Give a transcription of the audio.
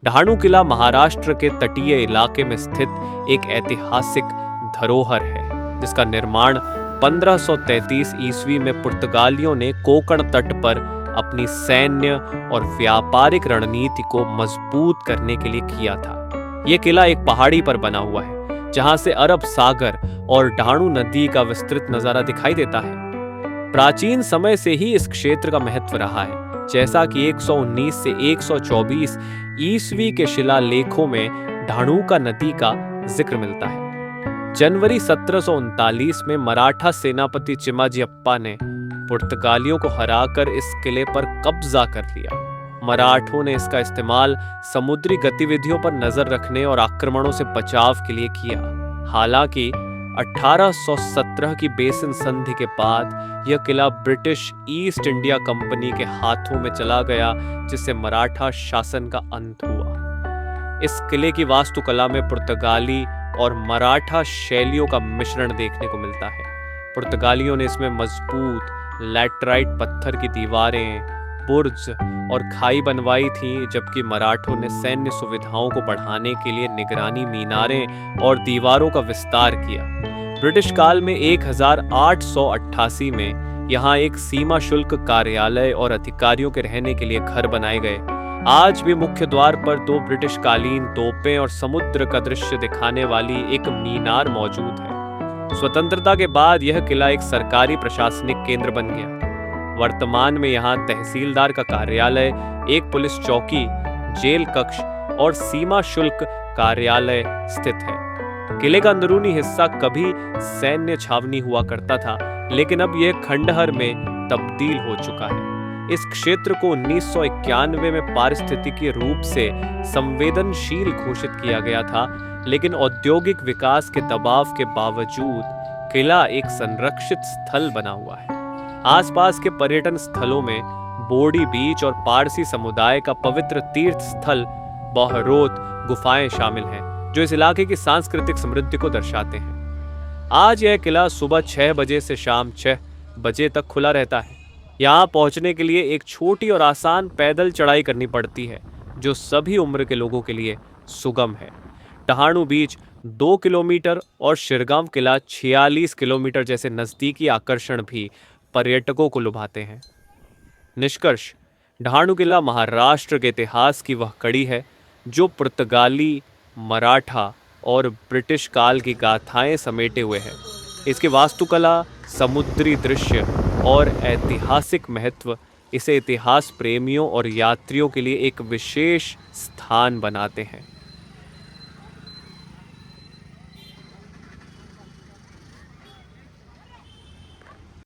ढाणू किला महाराष्ट्र के तटीय इलाके में स्थित एक ऐतिहासिक धरोहर है, जिसका निर्माण 1533 ईस्वी में पुर्तगालियों ने कोंकण तट पर अपनी सैन्य और व्यापारिक रणनीति को मजबूत करने के लिए किया था। यह किला एक पहाड़ी पर बना हुआ है, जहां से अरब सागर और ढाणू नदी का विस्तृत नजारा दिखाई देता है। प्राचीन समय से ही इस क्षेत्र का महत्व रहा है, जैसा कि 119 से 124 ईस्वी के शिलालेखों में ढाणूका नदी का जिक्र मिलता है। जनवरी 1739 में मराठा सेनापति चिमाजी अप्पा ने पुर्तगालियों को हराकर इस किले पर कब्जा कर लिया। मराठों ने इसका इस्तेमाल समुद्री गतिविधियों पर नजर रखने और आक्रमणों से बचाव के लिए किया। हालांकि 1817 की बेसिन संधि के बाद यह किला ब्रिटिश ईस्ट इंडिया कंपनी के हाथों में चला गया, जिससे मराठा शासन का अंत हुआ। इस किले की वास्तुकला में पुर्तगाली और मराठा शैलियों का मिश्रण देखने को मिलता है। पुर्तगालियों ने इसमें मजबूत लैटराइट पत्थर की दीवारें, बुर्ज और खाई बनवाई थी, जबकि मराठों ने सैन्य सुविधाओं को बढ़ाने के लिए निगरानी मीनारें और दीवारों का विस्तार किया। ब्रिटिश काल में 1888 में यहाँ एक सीमा शुल्क कार्यालय और अधिकारियों के रहने के लिए घर बनाए गए। आज भी मुख्य द्वार पर 2 ब्रिटिश कालीन तोपें और समुद्र का दृश्य दिखाने वाली एक मीनार मौजूद है। स्वतंत्रता के बाद यह किला एक सरकारी प्रशासनिक केंद्र बन गया। वर्तमान में यहाँ तहसीलदार का कार्यालय, एक पुलिस चौकी, जेल कक्ष और सीमा शुल्क कार्यालय स्थित है। किले का अंदरूनी हिस्सा कभी सैन्य छावनी हुआ करता था, लेकिन अब यह खंडहर में तब्दील हो चुका है। इस क्षेत्र को 1991 में पारिस्थितिकीय रूप से संवेदनशील घोषित किया गया था, लेकिन औद्योगिक विकास के दबाव के बावजूद किला एक संरक्षित स्थल बना हुआ है। आसपास के पर्यटन स्थलों में बोडी बीच और पारसी समुदाय का पवित्र तीर्थ स्थल बहरोत गुफाएं शामिल हैं, जो इस इलाके की सांस्कृतिक समृद्धि को दर्शाते हैं। आज यह किला सुबह 6 बजे से शाम 6 बजे तक खुला रहता है। यहाँ पहुँचने के लिए एक छोटी और आसान पैदल चढ़ाई करनी पड़ती है, जो सभी उम्र के लोगों के लिए सुगम है। ढाणू बीच 2 किलोमीटर और शिरगांव किला 46 किलोमीटर जैसे नज़दीकी आकर्षण भी पर्यटकों को लुभाते हैं। निष्कर्ष: ढाणू किला महाराष्ट्र के इतिहास की वह कड़ी है जो पुर्तगाली, मराठा और ब्रिटिश काल की गाथाएं समेटे हुए है। इसकी वास्तुकला, समुद्री दृश्य और ऐतिहासिक महत्व इसे इतिहास प्रेमियों और यात्रियों के लिए एक विशेष स्थान बनाते हैं।